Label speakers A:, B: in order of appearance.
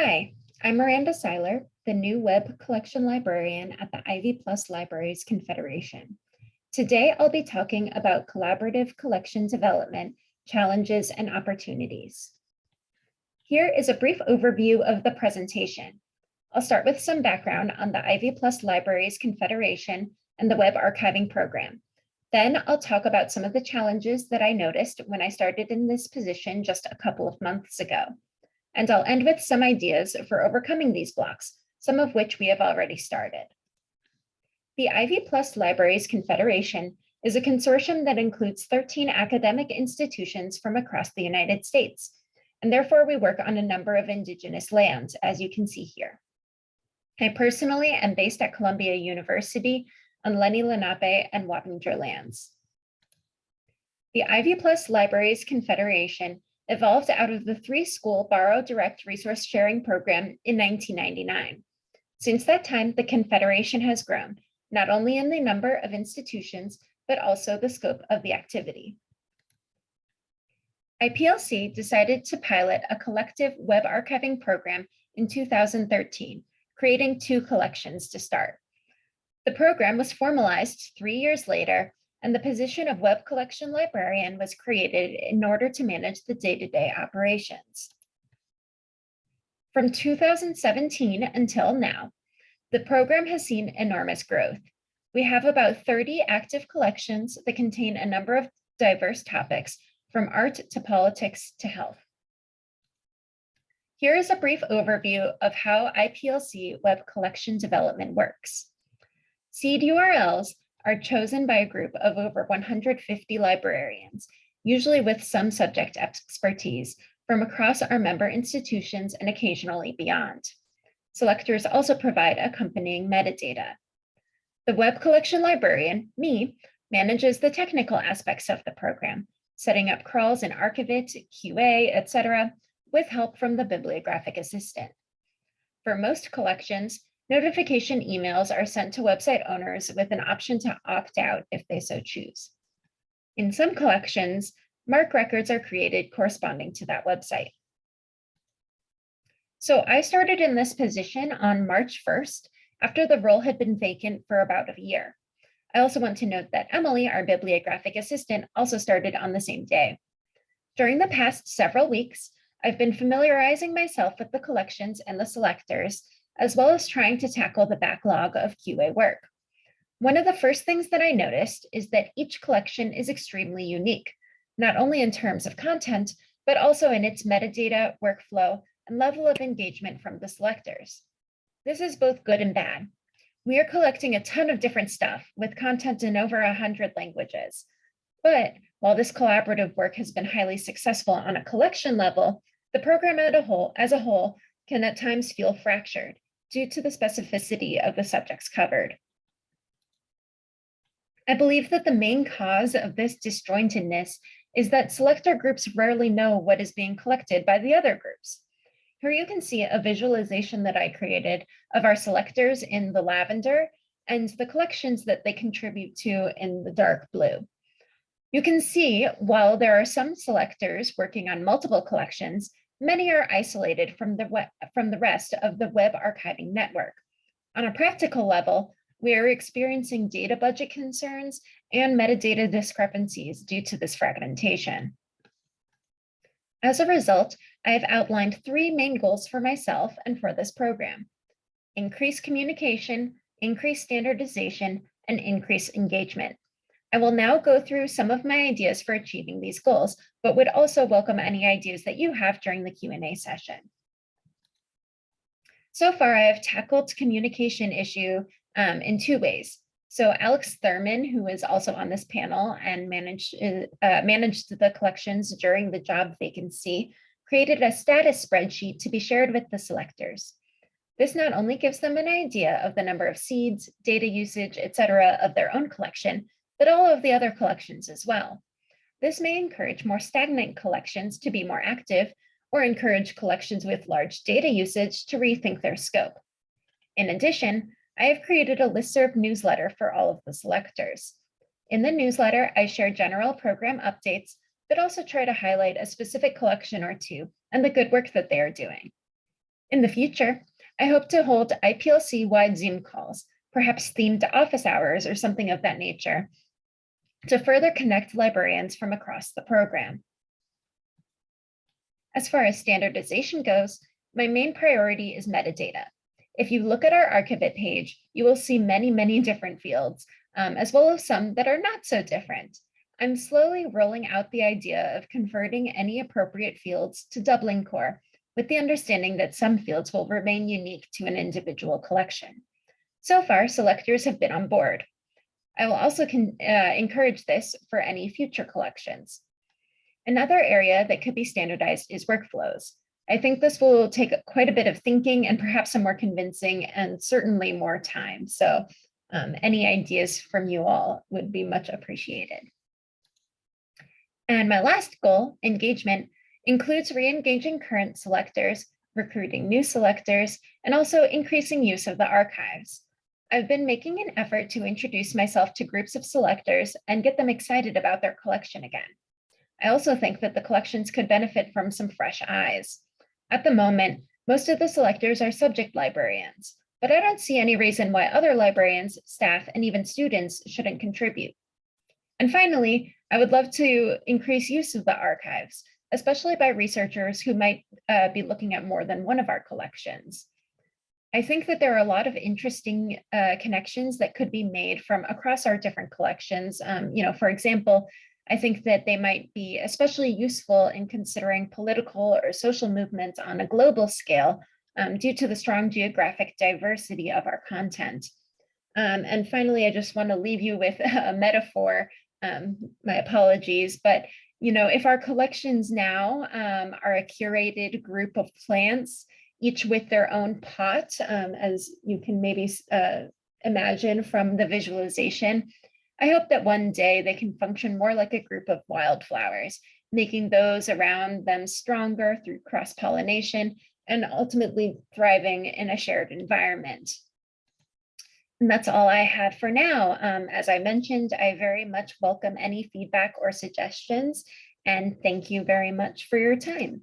A: Hi, I'm Miranda Siler, the new web collection librarian at the IPLC Libraries Confederation. Today, I'll be talking about collaborative collection development, challenges, and opportunities. Here is a brief overview of the presentation. I'll start with some background on the IPLC Libraries Confederation and the web archiving program. Then I'll talk about some of the challenges that I noticed when I started in this position just a couple of months ago. And I'll end with some ideas for overcoming these blocks, some of which we have already started. The IPLC Libraries Confederation is a consortium that includes 13 academic institutions from across the United States, and therefore we work on a number of Indigenous lands, as you can see here. I personally am based at Columbia University on Lenni Lenape and Wappinger lands. The IPLC Libraries Confederation evolved out of the three-school Borrow Direct Resource Sharing Program in 1999. Since that time, the Confederation has grown, not only in the number of institutions, but also the scope of the activity. IPLC decided to pilot a collective web archiving program in 2013, creating 2 collections to start. The program was formalized 3 years later, and the position of web collection librarian was created in order to manage the day-to-day operations. From 2017 until now, the program has seen enormous growth. We have about 30 active collections that contain a number of diverse topics, from art to politics to health. Here is a brief overview of how IPLC web collection development works. Seed URLs are chosen by a group of over 150 librarians, usually with some subject expertise from across our member institutions and occasionally beyond. Selectors also provide accompanying metadata. The web collection librarian, me, manages the technical aspects of the program, setting up crawls in Archivit, QA, etc., with help from the bibliographic assistant. For most collections, notification emails are sent to website owners with an option to opt out if they so choose. In some collections, MARC records are created corresponding to that website. So I started in this position on March 1st, after the role had been vacant for about a year. I also want to note that Emily, our bibliographic assistant, also started on the same day. During the past several weeks, I've been familiarizing myself with the collections and the selectors, as well as trying to tackle the backlog of QA work. One of the first things that I noticed is that each collection is extremely unique, not only in terms of content, but also in its metadata, workflow, and level of engagement from the selectors. This is both good and bad. We are collecting a ton of different stuff with content in over 100 languages. But while this collaborative work has been highly successful on a collection level, the program as a whole can at times feel fractured due to the specificity of the subjects covered. I believe that the main cause of this disjointedness is that selector groups rarely know what is being collected by the other groups. Here you can see a visualization that I created of our selectors in the lavender and the collections that they contribute to in the dark blue. You can see while there are some selectors working on multiple collections, many are isolated from the rest of the web archiving network. On a practical level, we are experiencing data budget concerns and metadata discrepancies due to this fragmentation. As a result, I have outlined 3 main goals for myself and for this program: increase communication, increase standardization, and increase engagement. I will now go through some of my ideas for achieving these goals, but would also welcome any ideas that you have during the Q&A session. So far, I have tackled communication issue in 2 ways. So Alex Thurman, who is also on this panel and managed the collections during the job vacancy, created a status spreadsheet to be shared with the selectors. This not only gives them an idea of the number of seeds, data usage, etc. of their own collection, but all of the other collections as well. This may encourage more stagnant collections to be more active, or encourage collections with large data usage to rethink their scope. In addition, I have created a listserv newsletter for all of the selectors. In the newsletter, I share general program updates, but also try to highlight a specific collection or two and the good work that they are doing. In the future, I hope to hold IPLC-wide Zoom calls, perhaps themed office hours or something of that nature, to further connect librarians from across the program. As far as standardization goes, my main priority is metadata. If you look at our Archivit page, you will see many different fields, as well as some that are not so different. I'm slowly rolling out the idea of converting any appropriate fields to doubling core, with the understanding that some fields will remain unique to an individual collection. So far, selectors have been on board. I will also encourage this for any future collections. Another area that could be standardized is workflows. I think this will take quite a bit of thinking and perhaps some more convincing and certainly more time. So any ideas from you all would be much appreciated. And my last goal, engagement, includes re-engaging current selectors, recruiting new selectors, and also increasing use of the archives. I've been making an effort to introduce myself to groups of selectors and get them excited about their collection again. I also think that the collections could benefit from some fresh eyes. At the moment, most of the selectors are subject librarians, but I don't see any reason why other librarians, staff, and even students shouldn't contribute. And finally, I would love to increase use of the archives, especially by researchers who might be looking at more than one of our collections. I think that there are a lot of interesting connections that could be made from across our different collections. For example, I think that they might be especially useful in considering political or social movements on a global scale due to the strong geographic diversity of our content. And finally, I just want to leave you with a metaphor. My apologies, but if our collections now are a curated group of plants, each with their own pot, as you can maybe imagine from the visualization, I hope that one day they can function more like a group of wildflowers, making those around them stronger through cross-pollination and ultimately thriving in a shared environment. And that's all I have for now. As I mentioned, I very much welcome any feedback or suggestions, and thank you very much for your time.